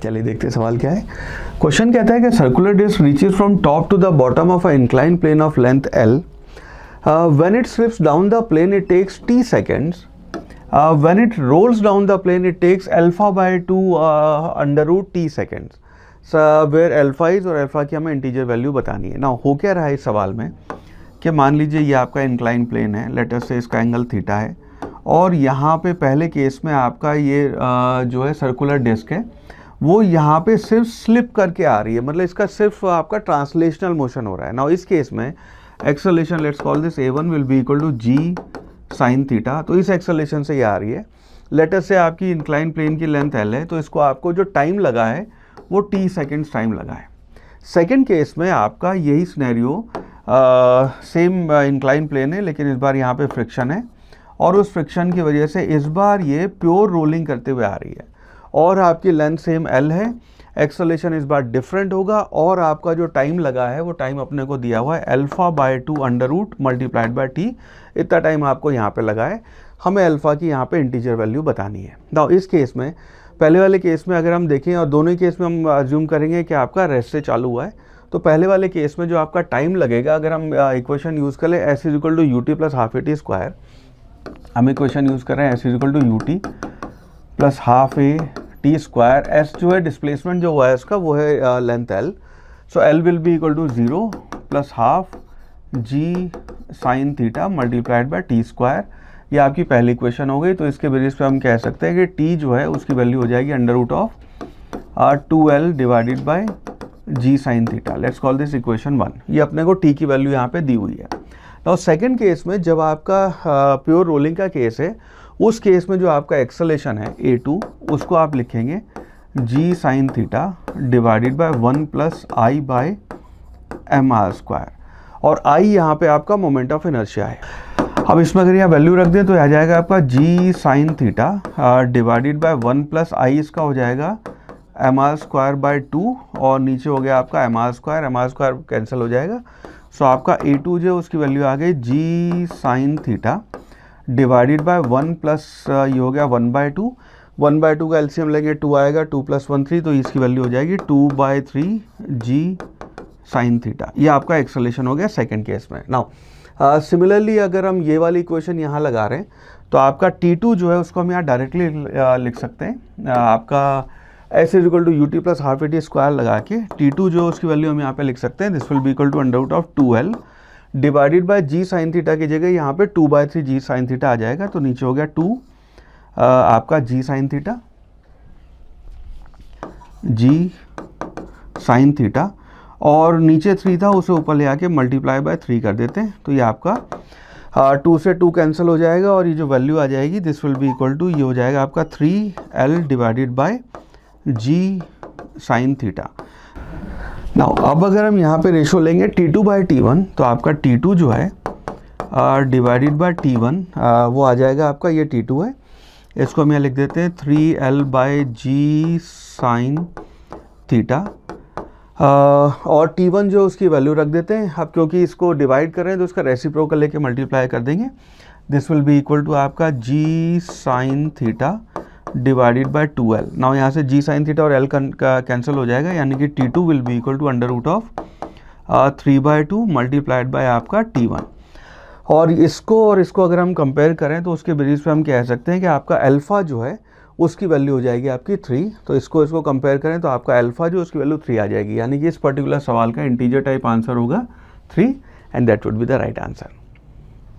चलिए देखते हैं सवाल क्या है। क्वेश्चन कहता है कि circular disc reaches from top to the bottom of a incline plane of length L. When it slips down the plane it takes t seconds. When it rolls down the plane it takes alpha by 2 under root t seconds. Where alpha is और alpha की हमें integer value बतानी है। ना हो क्या रहा है इस सवाल में कि मान लीजिए ये आपका इंक्लाइन प्लेन है, लेट अस से इसका एंगल थीटा है और यहाँ पे पहले केस में आपका ये जो है सर्कुलर डिस्क है वो यहाँ पे सिर्फ स्लिप करके आ रही है, मतलब इसका सिर्फ आपका ट्रांसलेशनल मोशन हो रहा है। ना इस केस में acceleration let's call this a1 will be equal to g sine theta, तो इस एक्सेलरेशन से ये आ रही है। लेट अस से आपकी इंक्लाइन प्लेन की लेंथ l है, तो इसको आपको जो टाइम लगा है वो t सेकेंड्स टाइम लगा है। सेकेंड केस में आपका यही सिनेरियो सेम इंक्लाइन प्लेन है लेकिन इस बार यहाँ पे फ्रिक्शन है और उस फ्रिक्शन की वजह से इस बार ये प्योर रोलिंग करते हुए आ रही है और आपकी लेंथ सेम l है। एक्सेलरेशन इस बार डिफरेंट होगा और आपका जो टाइम लगा है वो टाइम अपने को दिया हुआ है alpha by 2 under root multiplied by t, इतना टाइम आपको यहाँ पे लगा है। हमें अल्फा की यहाँ पे इंटीजर वैल्यू बतानी है। ना इस केस में पहले वाले केस में अगर हम देखें और दोनों ही केस में हम अज्यूम करेंगे कि आपका रेस्ट से चालू हुआ है, तो पहले वाले केस में जो आपका टाइम लगेगा अगर हम इक्वेशन यूज़ करें s is equal to u t plus half a t square, हम इक्वेशन यूज़ कर रहे हैं s is equal to u t plus half a t square. S जो है डिस्प्लेसमेंट जो हुआ है इसका वो है length L, so L will be equal to 0 plus half g sine theta multiplied by t square. ये आपकी पहली इक्वेशन हो गई। तो इसके बेसिस पे हम कह सकते हैं कि टी जो है उसकी वैल्यू हो जाएगी under root of 2l divided by g sine theta. Let's call this equation 1। ये अपने को टी की वैल्यू यहाँ पे दी हुई है। नाउ सेकेंड केस में जब आपका प्योर रोलिंग का केस है उस केस में जो आपका एक्सेलरेशन है a2 उसको आप लिखेंगे g sine theta divided by 1 plus I by M R square और I यहाँ पे आपका मोमेंट ऑफ इनर्शिया है। अब इसमें अगर यहाँ वैल्यू रख दें तो आ जाएगा आपका g sine theta divided by 1 plus I इसका हो जाएगा एम आर स्क्वायर बाय 2 और नीचे हो गया आपका एम आर स्क्वायर कैंसिल हो जाएगा। सो आपका a2 जो उसकी वैल्यू आ गई g sine theta divided by 1 plus ये हो गया 1/2 1/2 का एलसीएम लेंगे 2 आएगा 2 + 1 3, तो इसकी वैल्यू हो जाएगी 2/3 g साइन थीटा। ये आपका एक्सेलरेशन हो गया सेकंड केस में। नाउ सिमिलरली अगर हम ये वाली इक्वेशन यहाँ लगा रहे हैं तो आपका T2 जो है उसको हम यहाँ डायरेक्टली लिख सकते हैं। आपका s is equal to u t plus half a t square लगा के T2 जो उसकी वैल्यू हम यहाँ पे लिख सकते हैं this will be equal to under root of 2l divided by g sine theta की जगह यहाँ पे 2/3 जी साइन थीटा आ जाएगा, तो नीचे हो गया 2 आपका जी साइन थीटा जी साइन थीटा और नीचे 3 था उसे ऊपर ले आके मल्टीप्लाई बाय 3 कर देते हैं, तो ये आपका 2 से 2 कैंसिल हो जाएगा और ये जो वैल्यू आ जाएगी this will be equal to ये हो जाएगा आपका 3l divided by g sine theta. Now अब अगर हम यहाँ पे रेशो लेंगे T2 बाई T1 तो आपका T2 जो है डिवाइडेड बाय T1 वो आ जाएगा आपका ये T2 है, इसको हम यहाँ लिख देते हैं 3l by ji sine theta और T1 जो उसकी वैल्यू रख देते हैं। अब क्योंकि इसको डिवाइड कर रहे हैं तो उसका रेसिप्रोकल लेके मल्टीप्लाई कर देंगे, this will be equal to आपका g sine theta divided by 2l। Now यहाँ से g साइन थीटा और l का कैंसिल हो जाएगा, यानी कि T2 will be equal to under root of 3/2 multiplied by आपका T1। और इसको अगर हम कंपेयर करें तो उसके बेसिस पे हम कह सकते हैं कि आपका अल्फ़ा जो है उसकी वैल्यू हो जाएगी आपकी 3। तो इसको कंपेयर करें तो आपका अल्फ़ा जो उसकी वैल्यू 3 आ जाएगी, यानी कि इस पर्टिकुलर सवाल का इंटीजर टाइप आंसर होगा 3 and that would be the right answer.